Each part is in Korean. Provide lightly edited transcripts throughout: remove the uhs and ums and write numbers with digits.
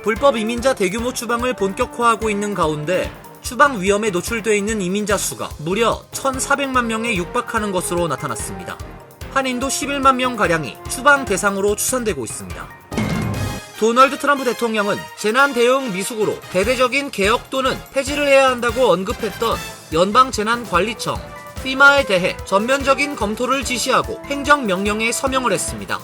불법 이민자 대규모 추방을 본격화하고 있는 가운데 추방 위험에 노출돼 있는 이민자 수가 무려 1,400만 명에 육박하는 것으로 나타났습니다. 한인도 11만 명가량이 추방 대상으로 추산되고 있습니다. 도널드 트럼프 대통령은 재난 대응 미숙으로 대대적인 개혁 또는 폐지를 해야 한다고 언급했던 연방재난관리청 FEMA에 대해 전면적인 검토를 지시하고 행정명령에 서명을 했습니다.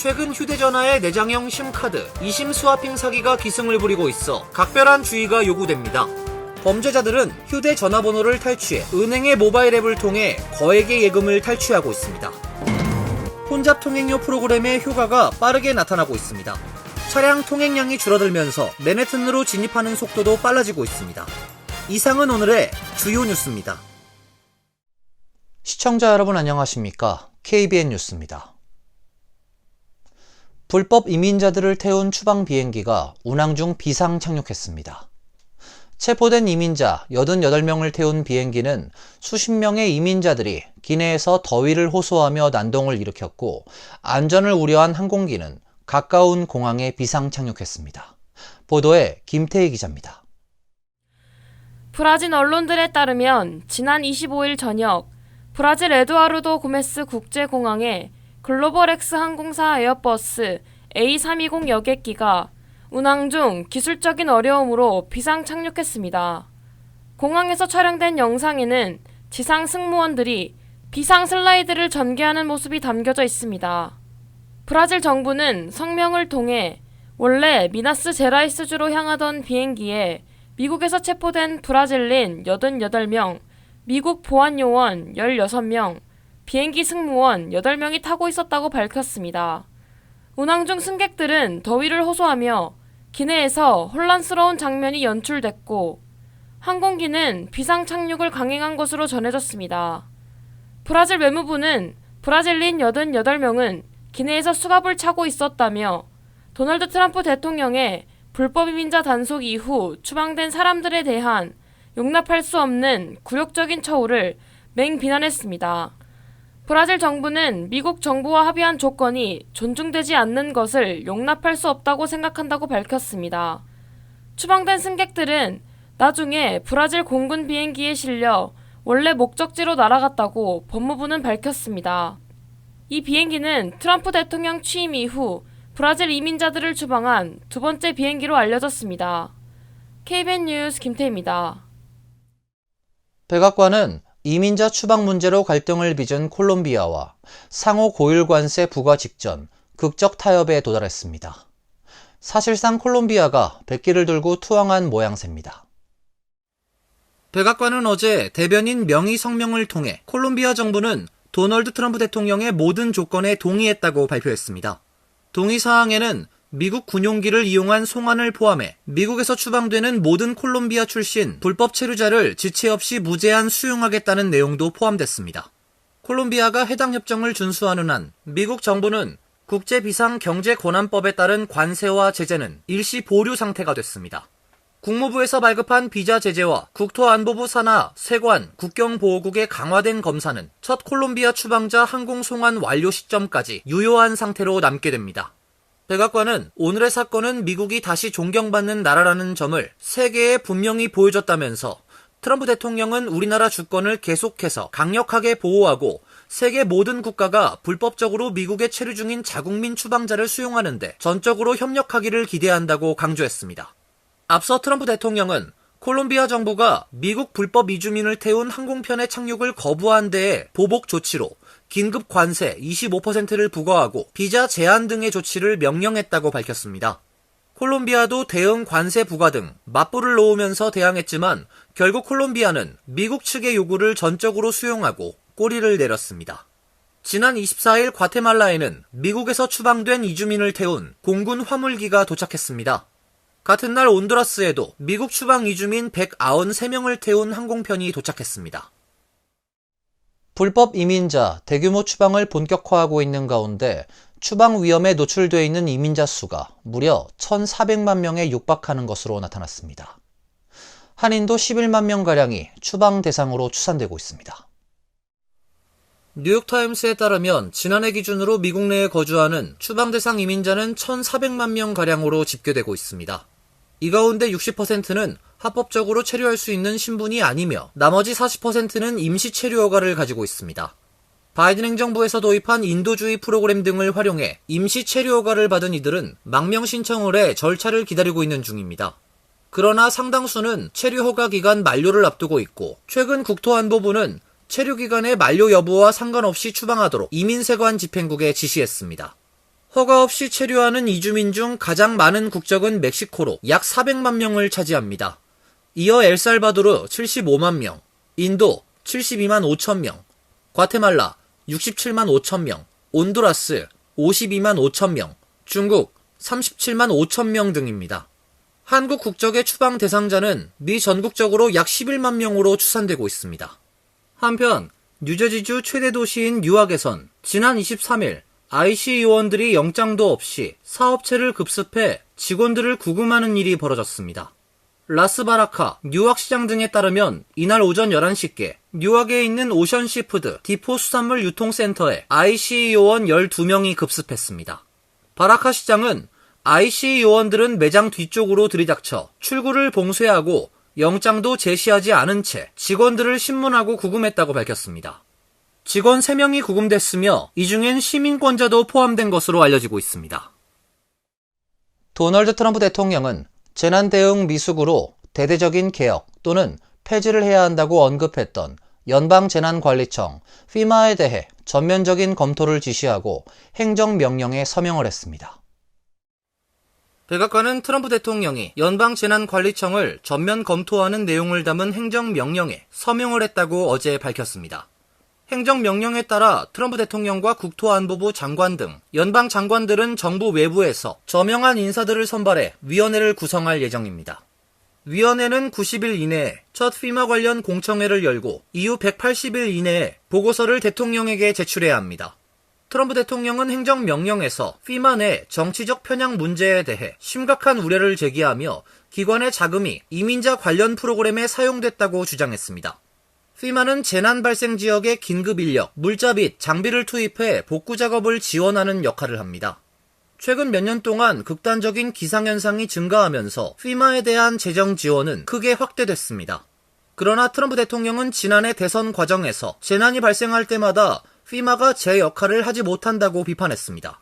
최근 휴대전화의 내장형 심카드, 이심 스와핑 사기가 기승을 부리고 있어 각별한 주의가 요구됩니다. 범죄자들은 휴대전화번호를 탈취해 은행의 모바일 앱을 통해 거액의 예금을 탈취하고 있습니다. 혼잡 통행료 프로그램의 효과가 빠르게 나타나고 있습니다. 차량 통행량이 줄어들면서 맨해튼으로 진입하는 속도도 빨라지고 있습니다. 이상은 오늘의 주요 뉴스입니다. 시청자 여러분 안녕하십니까? KBN 뉴스입니다. 불법 이민자들을 태운 추방 비행기가 운항 중 비상 착륙했습니다. 체포된 이민자 88명을 태운 비행기는 수십 명의 이민자들이 기내에서 더위를 호소하며 난동을 일으켰고 안전을 우려한 항공기는 가까운 공항에 비상 착륙했습니다. 보도에 김태희 기자입니다. 브라질 언론들에 따르면 지난 25일 저녁 브라질 에두아르도 고메스 국제공항에 글로벌엑스 항공사 에어버스 A320 여객기가 운항 중 기술적인 어려움으로 비상 착륙했습니다. 공항에서 촬영된 영상에는 지상 승무원들이 비상 슬라이드를 전개하는 모습이 담겨져 있습니다. 브라질 정부는 성명을 통해 원래 미나스 제라이스주로 향하던 비행기에 미국에서 체포된 브라질린 88명, 미국 보안요원 16명, 비행기 승무원 8명이 타고 있었다고 밝혔습니다. 운항 중 승객들은 더위를 호소하며 기내에서 혼란스러운 장면이 연출됐고 항공기는 비상 착륙을 강행한 것으로 전해졌습니다. 브라질 외무부는 브라질린 88명은 기내에서 수갑을 차고 있었다며 도널드 트럼프 대통령의 불법 이민자 단속 이후 추방된 사람들에 대한 용납할 수 없는 굴욕적인 처우를 맹비난했습니다. 브라질 정부는 미국 정부와 합의한 조건이 존중되지 않는 것을 용납할 수 없다고 생각한다고 밝혔습니다. 추방된 승객들은 나중에 브라질 공군 비행기에 실려 원래 목적지로 날아갔다고 법무부는 밝혔습니다. 이 비행기는 트럼프 대통령 취임 이후 브라질 이민자들을 추방한 두 번째 비행기로 알려졌습니다. KBN 뉴스 김태희입니다. 백악관은 이민자 추방 문제로 갈등을 빚은 콜롬비아와 상호 고율 관세 부과 직전 극적 타협에 도달했습니다. 사실상 콜롬비아가 백기를 들고 투항한 모양새입니다. 백악관은 어제 대변인 명의 성명을 통해 콜롬비아 정부는 도널드 트럼프 대통령의 모든 조건에 동의했다고 발표했습니다. 동의 사항에는 미국 군용기를 이용한 송환을 포함해 미국에서 추방되는 모든 콜롬비아 출신 불법 체류자를 지체 없이 무제한 수용하겠다는 내용도 포함됐습니다. 콜롬비아가 해당 협정을 준수하는 한 미국 정부는 국제비상경제권한법에 따른 관세와 제재는 일시 보류 상태가 됐습니다. 국무부에서 발급한 비자 제재와 국토안보부 산하, 세관, 국경보호국의 강화된 검사는 첫 콜롬비아 추방자 항공 송환 완료 시점까지 유효한 상태로 남게 됩니다. 백악관은 오늘의 사건은 미국이 다시 존경받는 나라라는 점을 세계에 분명히 보여줬다면서 트럼프 대통령은 우리나라 주권을 계속해서 강력하게 보호하고 세계 모든 국가가 불법적으로 미국에 체류 중인 자국민 추방자를 수용하는데 전적으로 협력하기를 기대한다고 강조했습니다. 앞서 트럼프 대통령은 콜롬비아 정부가 미국 불법 이주민을 태운 항공편의 착륙을 거부한 데에 보복 조치로 긴급 관세 25%를 부과하고 비자 제한 등의 조치를 명령했다고 밝혔습니다. 콜롬비아도 대응 관세 부과 등 맞불을 놓으면서 대항했지만 결국 콜롬비아는 미국 측의 요구를 전적으로 수용하고 꼬리를 내렸습니다. 지난 24일 과테말라에는 미국에서 추방된 이주민을 태운 공군 화물기가 도착했습니다. 같은 날 온두라스에도 미국 추방 이주민 193명을 태운 항공편이 도착했습니다. 불법 이민자 대규모 추방을 본격화하고 있는 가운데 추방 위험에 노출되어 있는 이민자 수가 무려 1,400만 명에 육박하는 것으로 나타났습니다. 한인도 11만 명가량이 추방 대상으로 추산되고 있습니다. 뉴욕타임스에 따르면 지난해 기준으로 미국 내에 거주하는 추방 대상 이민자는 1,400만 명가량으로 집계되고 있습니다. 이 가운데 60%는 합법적으로 체류할 수 있는 신분이 아니며 나머지 40%는 임시 체류 허가를 가지고 있습니다. 바이든 행정부에서 도입한 인도주의 프로그램 등을 활용해 임시 체류 허가를 받은 이들은 망명 신청을 해 절차를 기다리고 있는 중입니다. 그러나 상당수는 체류 허가 기간 만료를 앞두고 있고 최근 국토안보부는 체류 기간의 만료 여부와 상관없이 추방하도록 이민세관 집행국에 지시했습니다. 허가 없이 체류하는 이주민 중 가장 많은 국적은 멕시코로 약 400만 명을 차지합니다. 이어 엘살바도르 75만 명, 인도 72만 5천 명, 과테말라 67만 5천 명, 온두라스 52만 5천 명, 중국 37만 5천 명 등입니다. 한국 국적의 추방 대상자는 미 전국적으로 약 11만 명으로 추산되고 있습니다. 한편 뉴저지주 최대 도시인 뉴악에선 지난 23일 IC 요원들이 영장도 없이 사업체를 급습해 직원들을 구금하는 일이 벌어졌습니다. 라스바라카, 뉴악시장 등에 따르면 이날 오전 11시께 뉴악에 있는 오션시푸드 디포 수산물 유통센터에 IC 요원 12명이 급습했습니다. 바라카 시장은 IC 요원들은 매장 뒤쪽으로 들이닥쳐 출구를 봉쇄하고 영장도 제시하지 않은 채 직원들을 신문하고 구금했다고 밝혔습니다. 직원 3명이 구금됐으며 이 중엔 시민권자도 포함된 것으로 알려지고 있습니다. 도널드 트럼프 대통령은 재난 대응 미숙으로 대대적인 개혁 또는 폐지를 해야 한다고 언급했던 연방재난관리청 FEMA에 대해 전면적인 검토를 지시하고 행정명령에 서명을 했습니다. 백악관은 트럼프 대통령이 연방재난관리청을 전면 검토하는 내용을 담은 행정명령에 서명을 했다고 어제 밝혔습니다. 행정명령에 따라 트럼프 대통령과 국토안보부 장관 등 연방 장관들은 정부 외부에서 저명한 인사들을 선발해 위원회를 구성할 예정입니다. 위원회는 90일 이내에 첫 FEMA 관련 공청회를 열고 이후 180일 이내에 보고서를 대통령에게 제출해야 합니다. 트럼프 대통령은 행정명령에서 FEMA 내 정치적 편향 문제에 대해 심각한 우려를 제기하며 기관의 자금이 이민자 관련 프로그램에 사용됐다고 주장했습니다. FEMA는 재난 발생 지역의 긴급 인력, 물자 및 장비를 투입해 복구 작업을 지원하는 역할을 합니다. 최근 몇 년 동안 극단적인 기상현상이 증가하면서 FEMA에 대한 재정 지원은 크게 확대됐습니다. 그러나 트럼프 대통령은 지난해 대선 과정에서 재난이 발생할 때마다 FEMA가 제 역할을 하지 못한다고 비판했습니다.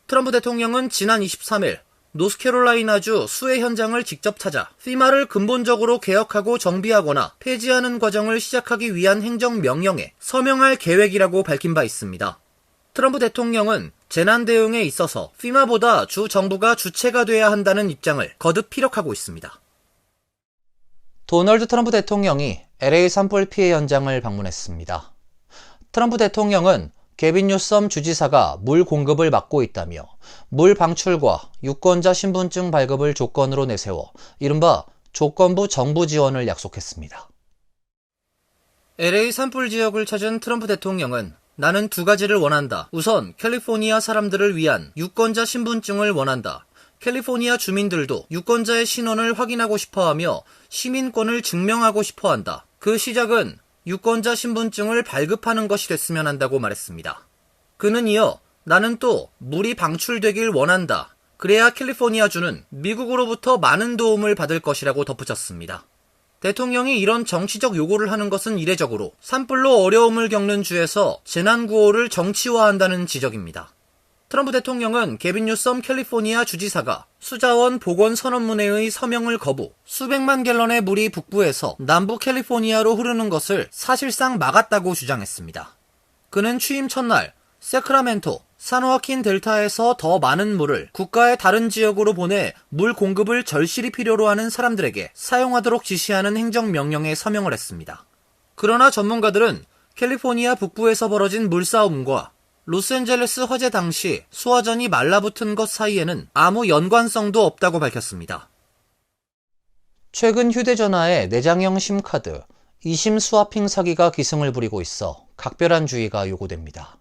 트럼프 대통령은 지난 23일 노스캐롤라이나주 수해 현장을 직접 찾아 FEMA를 근본적으로 개혁하고 정비하거나 폐지하는 과정을 시작하기 위한 행정명령에 서명할 계획이라고 밝힌 바 있습니다. 트럼프 대통령은 재난 대응에 있어서 FEMA보다 주 정부가 주체가 돼야 한다는 입장을 거듭 피력하고 있습니다. 도널드 트럼프 대통령이 LA 산불 피해 현장을 방문했습니다. 트럼프 대통령은 게빈 뉴섬 주지사가 물 공급을 막고 있다며 물 방출과 유권자 신분증 발급을 조건으로 내세워 이른바 조건부 정부 지원을 약속했습니다. LA 산불 지역을 찾은 트럼프 대통령은 나는 두 가지를 원한다. 우선 캘리포니아 사람들을 위한 유권자 신분증을 원한다. 캘리포니아 주민들도 유권자의 신원을 확인하고 싶어하며 시민권을 증명하고 싶어한다. 그 시작은 유권자 신분증을 발급하는 것이 됐으면 한다고 말했습니다. 그는 이어 나는 또 물이 방출되길 원한다. 그래야 캘리포니아주는 미국으로부터 많은 도움을 받을 것이라고 덧붙였습니다. 대통령이 이런 정치적 요구를 하는 것은 이례적으로 산불로 어려움을 겪는 주에서 재난구호를 정치화한다는 지적입니다. 트럼프 대통령은 게빈 뉴섬 캘리포니아 주지사가 수자원 복원 선언문회의 서명을 거부, 수백만 갤런의 물이 북부에서 남부 캘리포니아로 흐르는 것을 사실상 막았다고 주장했습니다. 그는 취임 첫날 세크라멘토, 산호아킨 델타에서 더 많은 물을 국가의 다른 지역으로 보내 물 공급을 절실히 필요로 하는 사람들에게 사용하도록 지시하는 행정명령에 서명을 했습니다. 그러나 전문가들은 캘리포니아 북부에서 벌어진 물싸움과 로스앤젤레스 화재 당시 수화전이 말라붙은 것 사이에는 아무 연관성도 없다고 밝혔습니다. 최근 휴대전화에 내장형 심카드, 이심 스와핑 사기가 기승을 부리고 있어 각별한 주의가 요구됩니다.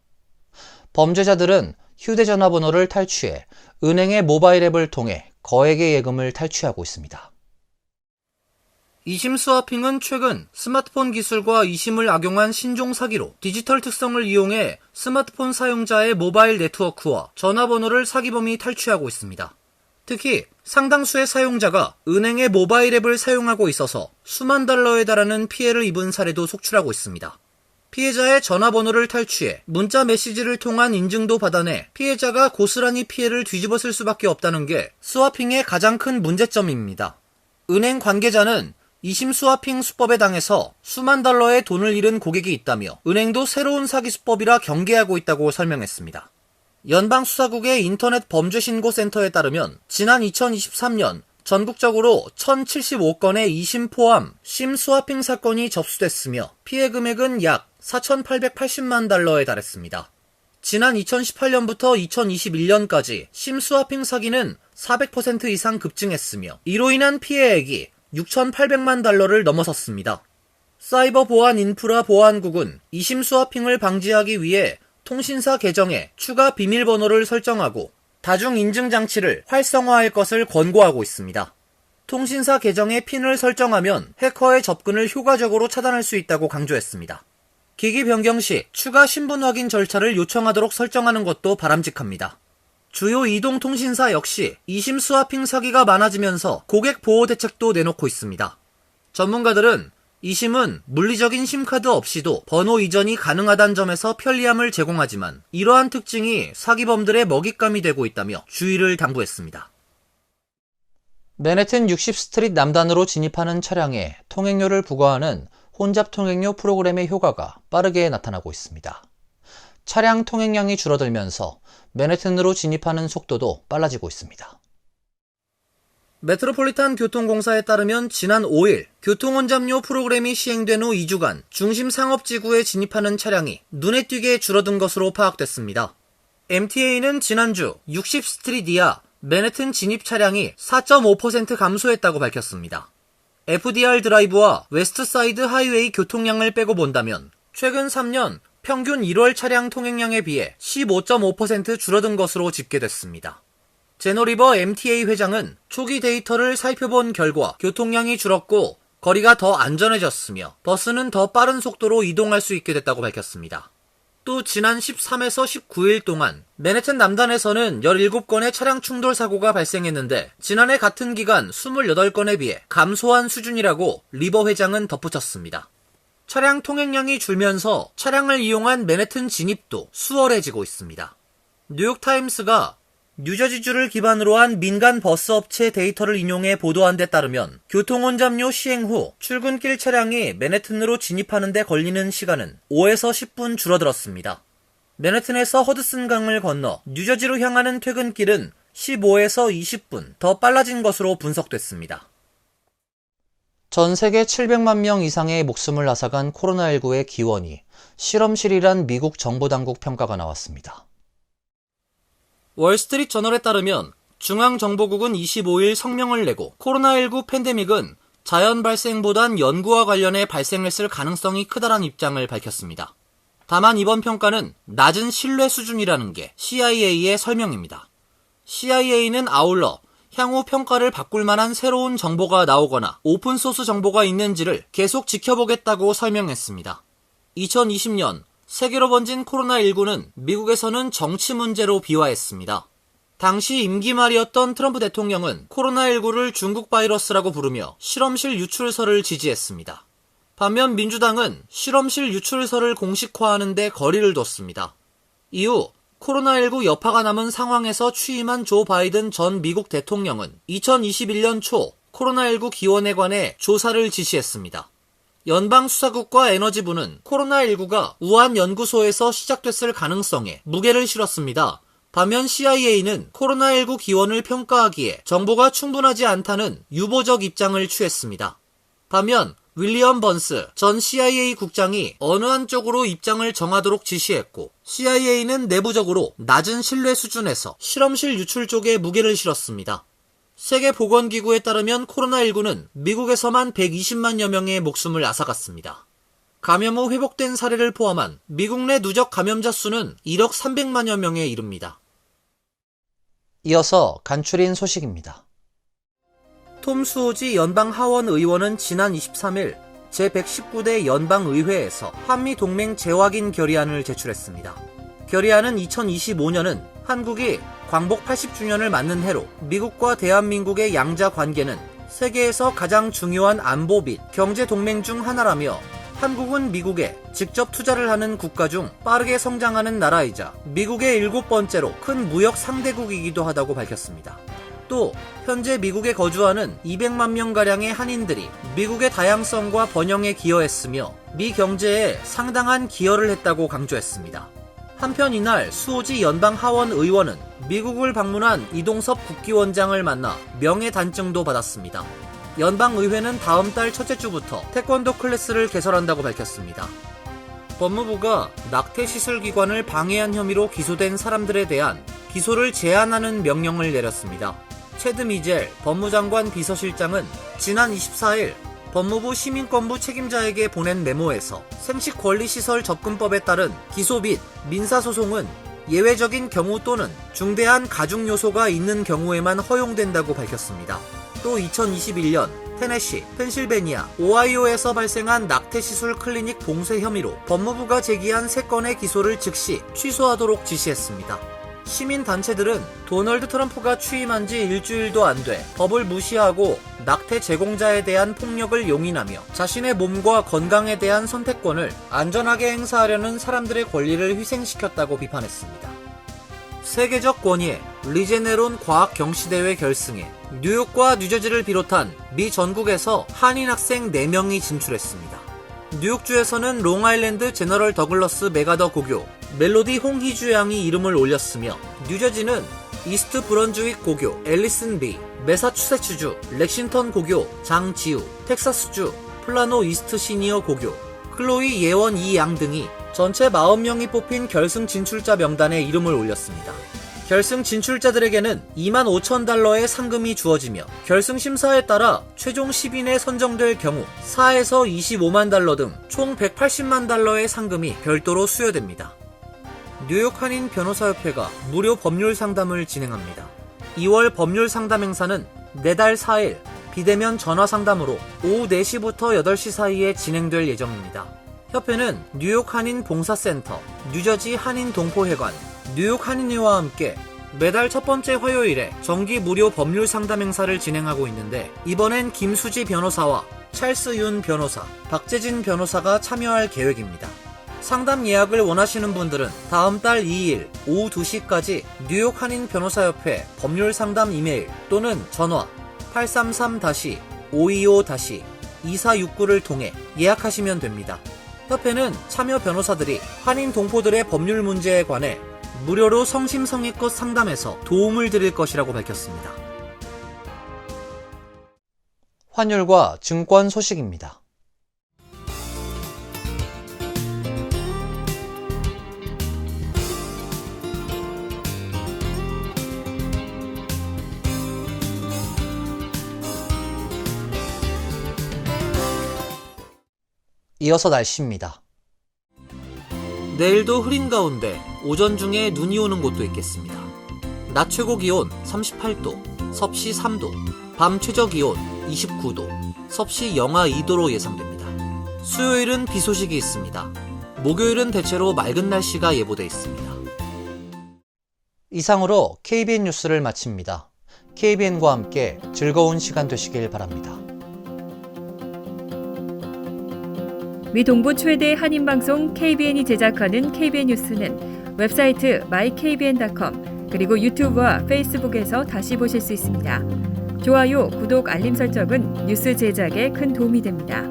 범죄자들은 휴대전화 번호를 탈취해 은행의 모바일 앱을 통해 거액의 예금을 탈취하고 있습니다. 이심 스와핑은 최근 스마트폰 기술과 이심을 악용한 신종 사기로 디지털 특성을 이용해 스마트폰 사용자의 모바일 네트워크와 전화번호를 사기범이 탈취하고 있습니다. 특히 상당수의 사용자가 은행의 모바일 앱을 사용하고 있어서 수만 달러에 달하는 피해를 입은 사례도 속출하고 있습니다. 피해자의 전화번호를 탈취해 문자 메시지를 통한 인증도 받아내 피해자가 고스란히 피해를 뒤집어쓸 수밖에 없다는 게 스와핑의 가장 큰 문제점입니다. 은행 관계자는 이심 스와핑 수법에 당해서 수만 달러의 돈을 잃은 고객이 있다며 은행도 새로운 사기 수법이라 경계하고 있다고 설명했습니다. 연방수사국의 인터넷 범죄신고센터에 따르면 지난 2023년 전국적으로 1075건의 이심 포함 심 스와핑 사건이 접수됐으며 피해 금액은 약 4,880만 달러에 달했습니다. 지난 2018년부터 2021년까지 심 스와핑 사기는 400% 이상 급증했으며 이로 인한 피해액이 6,800만 달러를 넘어섰습니다. 사이버 보안 인프라 보안국은 이심 스와핑을 방지하기 위해 통신사 계정에 추가 비밀번호를 설정하고 다중 인증 장치를 활성화할 것을 권고하고 있습니다. 통신사 계정에 핀을 설정하면 해커의 접근을 효과적으로 차단할 수 있다고 강조했습니다. 기기 변경 시 추가 신분 확인 절차를 요청하도록 설정하는 것도 바람직합니다. 주요 이동통신사 역시 이심 스와핑 사기가 많아지면서 고객 보호 대책도 내놓고 있습니다. 전문가들은 이심은 물리적인 심카드 없이도 번호 이전이 가능하다는 점에서 편리함을 제공하지만 이러한 특징이 사기범들의 먹잇감이 되고 있다며 주의를 당부했습니다. 맨해튼 60스트리트 남단으로 진입하는 차량에 통행료를 부과하는 혼잡 통행료 프로그램의 효과가 빠르게 나타나고 있습니다. 차량 통행량이 줄어들면서 맨해튼으로 진입하는 속도도 빨라지고 있습니다. 메트로폴리탄 교통공사에 따르면 지난 5일 교통혼잡료 프로그램이 시행된 후 2주간 중심 상업지구에 진입하는 차량이 눈에 띄게 줄어든 것으로 파악됐습니다. MTA는 지난주 60스트리트 이하 맨해튼 진입 차량이 4.5% 감소했다고 밝혔습니다. FDR 드라이브와 웨스트사이드 하이웨이 교통량을 빼고 본다면 최근 3년 평균 1월 차량 통행량에 비해 15.5% 줄어든 것으로 집계됐습니다. 제노리버 MTA 회장은 초기 데이터를 살펴본 결과 교통량이 줄었고 거리가 더 안전해졌으며 버스는 더 빠른 속도로 이동할 수 있게 됐다고 밝혔습니다. 또 지난 13에서 19일 동안 맨해튼 남단에서는 17건의 차량 충돌 사고가 발생했는데 지난해 같은 기간 28건에 비해 감소한 수준이라고 리버 회장은 덧붙였습니다. 차량 통행량이 줄면서 차량을 이용한 맨해튼 진입도 수월해지고 있습니다. 뉴욕타임스가 뉴저지주를 기반으로 한 민간 버스 업체 데이터를 인용해 보도한 데 따르면 교통혼잡료 시행 후 출근길 차량이 맨해튼으로 진입하는 데 걸리는 시간은 5에서 10분 줄어들었습니다. 맨해튼에서 허드슨강을 건너 뉴저지로 향하는 퇴근길은 15에서 20분 더 빨라진 것으로 분석됐습니다. 전 세계 700만 명 이상의 목숨을 앗아간 코로나19의 기원이 실험실이란 미국 정보당국 평가가 나왔습니다. 월스트리트 저널에 따르면 중앙정보국은 25일 성명을 내고 코로나19 팬데믹은 자연 발생보단 연구와 관련해 발생했을 가능성이 크다란 입장을 밝혔습니다. 다만 이번 평가는 낮은 신뢰 수준이라는 게 CIA의 설명입니다. CIA는 아울러 향후 평가를 바꿀 만한 새로운 정보가 나오거나 오픈소스 정보가 있는지를 계속 지켜보겠다고 설명했습니다. 2020년 세계로 번진 코로나19는 미국에서는 정치 문제로 비화했습니다. 당시 임기 말이었던 트럼프 대통령은 코로나19를 중국 바이러스라고 부르며 실험실 유출설을 지지했습니다. 반면 민주당은 실험실 유출설을 공식화하는 데 거리를 뒀습니다. 이후 코로나19 여파가 남은 상황에서 취임한 조 바이든 전 미국 대통령은 2021년 초 코로나19 기원에 관해 조사를 지시했습니다. 연방수사국과 에너지부는 코로나19가 우한 연구소에서 시작됐을 가능성에 무게를 실었습니다. 반면 CIA는 코로나19 기원을 평가하기에 정보가 충분하지 않다는 유보적 입장을 취했습니다. 반면 윌리엄 번스 전 CIA 국장이 어느 한쪽으로 입장을 정하도록 지시했고 CIA는 내부적으로 낮은 신뢰 수준에서 실험실 유출 쪽에 무게를 실었습니다. 세계보건기구에 따르면 코로나19는 미국에서만 120만여 명의 목숨을 앗아갔습니다. 감염 후 회복된 사례를 포함한 미국 내 누적 감염자 수는 1억 300만여 명에 이릅니다. 이어서 간추린 소식입니다. 톰 수오지 연방하원 의원은 지난 23일 제119대 연방의회에서 한미동맹 재확인 결의안을 제출했습니다. 결의안은 2025년은 한국이 광복 80주년을 맞는 해로 미국과 대한민국의 양자 관계는 세계에서 가장 중요한 안보 및 경제 동맹 중 하나라며 한국은 미국에 직접 투자를 하는 국가 중 빠르게 성장하는 나라이자 미국의 7번째로 큰 무역 상대국이기도 하다고 밝혔습니다. 또 현재 미국에 거주하는 200만 명가량의 한인들이 미국의 다양성과 번영에 기여했으며 미 경제에 상당한 기여를 했다고 강조했습니다. 한편 이날 수오지 연방하원 의원은 미국을 방문한 이동섭 국기원장을 만나 명예단증도 받았습니다. 연방의회는 다음 달 첫째 주부터 태권도 클래스를 개설한다고 밝혔습니다. 법무부가 낙태시술기관을 방해한 혐의로 기소된 사람들에 대한 기소를 제한하는 명령을 내렸습니다. 체드 미젤 법무장관 비서실장은 지난 24일 법무부 시민권부 책임자에게 보낸 메모에서 생식권리시설 접근법에 따른 기소 및 민사소송은 예외적인 경우 또는 중대한 가중 요소가 있는 경우에만 허용된다고 밝혔습니다. 또 2021년 테네시, 펜실베니아, 오하이오에서 발생한 낙태시술 클리닉 봉쇄 혐의로 법무부가 제기한 3건의 기소를 즉시 취소하도록 지시했습니다. 시민단체들은 도널드 트럼프가 취임한 지 일주일도 안 돼 법을 무시하고 낙태 제공자에 대한 폭력을 용인하며 자신의 몸과 건강에 대한 선택권을 안전하게 행사하려는 사람들의 권리를 희생시켰다고 비판했습니다. 세계적 권위의 리제네론 과학 경시대회 결승에 뉴욕과 뉴저지를 비롯한 미 전국에서 한인 학생 4명이 진출했습니다. 뉴욕주에서는 롱아일랜드 제너럴 더글러스 메가더 고교 멜로디 홍희주 양이 이름을 올렸으며 뉴저지는 이스트 브런즈윅 고교 앨리슨 비, 매사추세츠주 렉싱턴 고교 장지우, 텍사스주 플라노 이스트 시니어 고교 클로이 예원 이 양 등이 전체 40명이 뽑힌 결승 진출자 명단에 이름을 올렸습니다. 결승 진출자들에게는 25,000달러의 상금이 주어지며 결승 심사에 따라 최종 10인에 선정될 경우 4에서 25만 달러 등 총 180만 달러의 상금이 별도로 수여됩니다. 뉴욕 한인 변호사협회가 무료 법률 상담을 진행합니다. 2월 법률 상담 행사는 매달 4일 비대면 전화 상담으로 오후 4시부터 8시 사이에 진행될 예정입니다. 협회는 뉴욕 한인 봉사센터, 뉴저지 한인 동포회관, 뉴욕 한인회와 함께 매달 첫 번째 화요일에 정기 무료 법률 상담 행사를 진행하고 있는데 이번엔 김수지 변호사와 찰스 윤 변호사, 박재진 변호사가 참여할 계획입니다. 상담 예약을 원하시는 분들은 다음 달 2일 오후 2시까지 뉴욕 한인 변호사협회 법률 상담 이메일 또는 전화 833-525-2469를 통해 예약하시면 됩니다. 협회는 참여 변호사들이 한인 동포들의 법률 문제에 관해 무료로 성심성의껏 상담해서 도움을 드릴 것이라고 밝혔습니다. 환율과 증권 소식입니다. 이어서 날씨입니다. 내일도 흐린 가운데 오전 중에 눈이 오는 곳도 있겠습니다. 낮 최고 기온 38도, 섭씨 3도, 밤 최저 기온 29도, 섭씨 영하 2도로 예상됩니다. 수요일은 비 소식이 있습니다. 목요일은 대체로 맑은 날씨가 예보돼 있습니다. 이상으로 KBN 뉴스를 마칩니다. KBN과 함께 즐거운 시간 되시길 바랍니다. 미 동부 최대 한인방송 KBN이 제작하는 KBN 뉴스는 웹사이트 mykbn.com 그리고 유튜브와 페이스북에서 다시 보실 수 있습니다. 좋아요, 구독, 알림 설정은 뉴스 제작에 큰 도움이 됩니다.